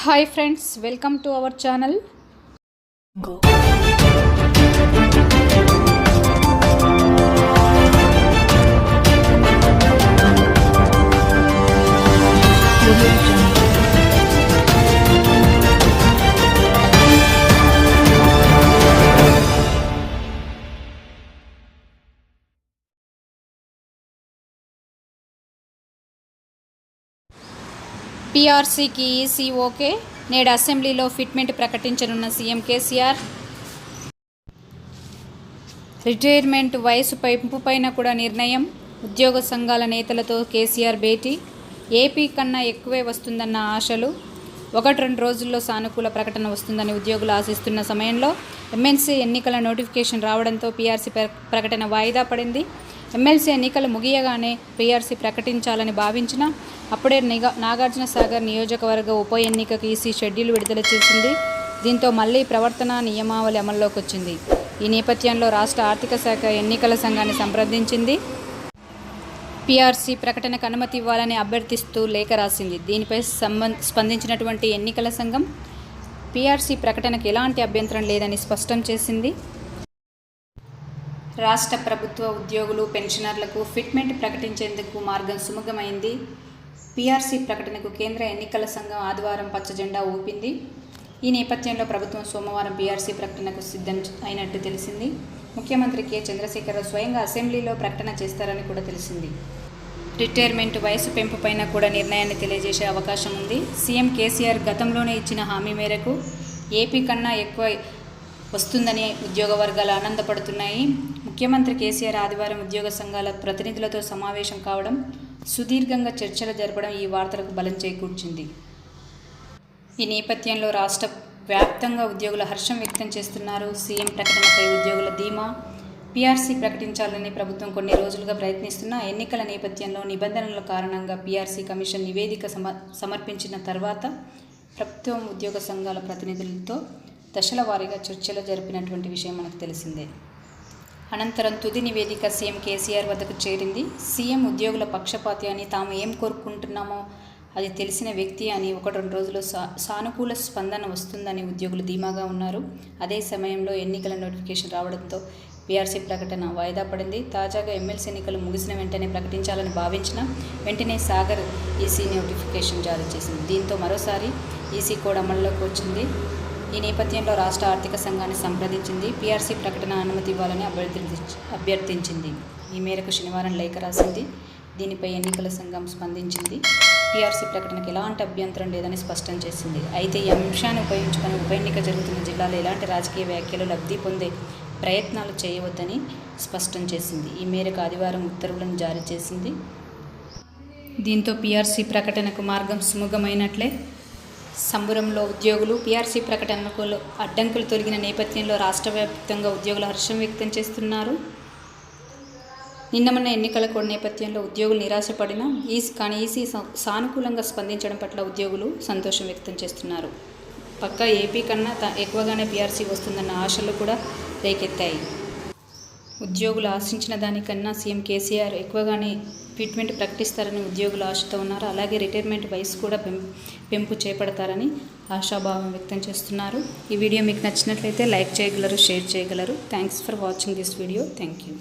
Hi friends, welcome to our channel. Go. పీఆర్సీకి EC okay. నేడు అసెంబ్లీలో ఫిట్మెంట్ ప్రకటించనున్న సీఎం కేసీఆర్. రిటైర్మెంట్ వయసు పెంపుపైన కూడా నిర్ణయం. ఉద్యోగ సంఘాల నేతలతో కేసీఆర్ భేటీ. ఏపీ కన్నా ఎక్కువే వస్తుందన్న ఆశలు. 1-2 రోజుల్లో సానుకూల ప్రకటన వస్తుందని ఉద్యోగులు ఆశిస్తున్న సమయంలో ఎమ్మెల్సీ ఎన్నికల నోటిఫికేషన్ రావడంతో పీఆర్సీ ప్రకటన వాయిదా పడింది. ఎమ్మెల్సీ ఎన్నికలు ముగియగానే పీఆర్సీ ప్రకటించాలని భావించినా అప్పుడే నాగార్జున సాగర్ నియోజకవర్గ ఉప ఎన్నికకు ఈసీ షెడ్యూల్ విడుదల చేసింది. దీంతో మళ్లీ ప్రవర్తన నియమావళి అమల్లోకి వచ్చింది. ఈ నేపథ్యంలో రాష్ట్ర ఆర్థిక శాఖ ఎన్నికల సంఘాన్ని సంప్రదించింది. పీఆర్సీ ప్రకటనకు అనుమతి ఇవ్వాలని అభ్యర్థిస్తూ లేఖ రాసింది. దీనిపై స్పందించినటువంటి ఎన్నికల సంఘం పీఆర్సీ ప్రకటనకు ఎలాంటి అభ్యంతరం లేదని స్పష్టం చేసింది. రాష్ట్ర ప్రభుత్వ ఉద్యోగులు, పెన్షనర్లకు ఫిట్మెంట్ ప్రకటించేందుకు మార్గం సుముఖమైంది. పీఆర్సీ ప్రకటనకు కేంద్ర ఎన్నికల సంఘం ఆదివారం పచ్చజెండా ఊపింది. ఈ నేపథ్యంలో ప్రభుత్వం సోమవారం పీఆర్సీ ప్రకటనకు సిద్ధం అయినట్టు తెలిసింది. ముఖ్యమంత్రి కె. చంద్రశేఖరరావు స్వయంగా అసెంబ్లీలో ప్రకటన చేస్తారని కూడా తెలిసింది. రిటైర్మెంట్ వయసు పెంపుపైన కూడా నిర్ణయాన్ని తెలియజేసే అవకాశం ఉంది. సీఎం కేసీఆర్ గతంలోనే ఇచ్చిన హామీ మేరకు ఏపీ కన్నా ఎక్కువ వస్తుందని ఉద్యోగ వర్గాలు ఆనందపడుతున్నాయి. ముఖ్యమంత్రి కేసీఆర్ ఆదివారం ఉద్యోగ సంఘాల ప్రతినిధులతో సమావేశం కావడం, సుదీర్ఘంగా చర్చలు జరపడం ఈ వార్తలకు బలం చేకూర్చింది. ఈ నేపథ్యంలో రాష్ట్ర వ్యాప్తంగా ఉద్యోగుల హర్షం వ్యక్తం చేస్తున్నారు. సీఎం ప్రకటనపై ఉద్యోగుల ధీమా. పీఆర్సీ ప్రకటించాలని ప్రభుత్వం కొన్ని రోజులుగా ప్రయత్నిస్తున్న ఎన్నికల నేపథ్యంలో నిబంధనల కారణంగా పీఆర్సీ కమిషన్ నివేదిక సమర్పించిన తర్వాత ప్రభుత్వం ఉద్యోగ సంఘాల ప్రతినిధులతో దశల వారీగా చర్చలు జరిపినటువంటి విషయం మనకు తెలిసిందే. అనంతరం తుది నివేదిక సీఎం కేసీఆర్ వద్దకు చేరింది. సీఎం ఉద్యోగుల పక్షపాతి అని, తాము ఏం కోరుకుంటున్నామో అది తెలిసిన వ్యక్తి అని 1-2 రోజుల్లో సానుకూల స్పందన వస్తుందని ఉద్యోగులు ధీమాగా ఉన్నారు. అదే సమయంలో ఎన్నికల నోటిఫికేషన్ రావడంతో పీఆర్సీ ప్రకటన వాయిదా పడింది. తాజాగా ఎమ్మెల్సీ ఎన్నికలు ముగిసిన వెంటనే ప్రకటించాలని భావించిన వెంటనే సాగర్ ఈసీ నోటిఫికేషన్ జారీ చేసింది. దీంతో మరోసారి ఈసీ కోడ్ అమల్లోకి వచ్చింది. ఈ నేపథ్యంలో రాష్ట్ర ఆర్థిక సంఘాన్ని సంప్రదించింది. పీఆర్సీ ప్రకటన అనుమతి ఇవ్వాలని అభ్యర్థించింది. ఈ మేరకు శనివారం లేఖ రాసింది. దీనిపై ఎన్నికల సంఘం స్పందించింది. పీఆర్సీ ప్రకటనకు ఎలాంటి అభ్యంతరం లేదని స్పష్టం చేసింది. అయితే ఈ అంశాన్ని ఉపయోగించుకొని ఉప ఎన్నిక జరుగుతున్న జిల్లాలో ఎలాంటి రాజకీయ వ్యాఖ్యలు, లబ్ధి పొందే ప్రయత్నాలు చేయవద్దని స్పష్టం చేసింది. ఈ మేరకు ఆదివారం ఉత్తర్వులను జారీ చేసింది. దీంతో పీఆర్సీ ప్రకటనకు మార్గం సుముఖమైనట్లే. సంబురంలో ఉద్యోగులు. పీఆర్సీ ప్రకటనకు అడ్డంకులు తొలగిన నేపథ్యంలో రాష్ట్ర వ్యాప్తంగా ఉద్యోగులు హర్షం వ్యక్తం చేస్తున్నారు. నిన్న ఎన్నికల కోడ్ నేపథ్యంలో ఉద్యోగులు నిరాశపడినా కానీ ఈసీ సానుకూలంగా స్పందించడం పట్ల ఉద్యోగులు సంతోషం వ్యక్తం చేస్తున్నారు. పక్కా ఏపీ కన్నా ఎక్కువగానే పీఆర్సీ వస్తుందన్న ఆశలు కూడా రేకెత్తాయి. ఉద్యోగులు ఆశించిన దానికన్నా సీఎం కేసీఆర్ ఎక్కువగానే ఫిట్మెంట్ ప్రకటిస్తారని ఉద్యోగులు ఆశతో ఉన్నారు. అలాగే రిటైర్మెంట్ వయసు కూడా పెంపు చేపడతారని ఆశాభావం వ్యక్తం చేస్తున్నారు. ఈ వీడియో మీకు నచ్చినట్లయితే లైక్ చేయగలరు, షేర్ చేయగలరు. Thanks for watching this video. Thank you.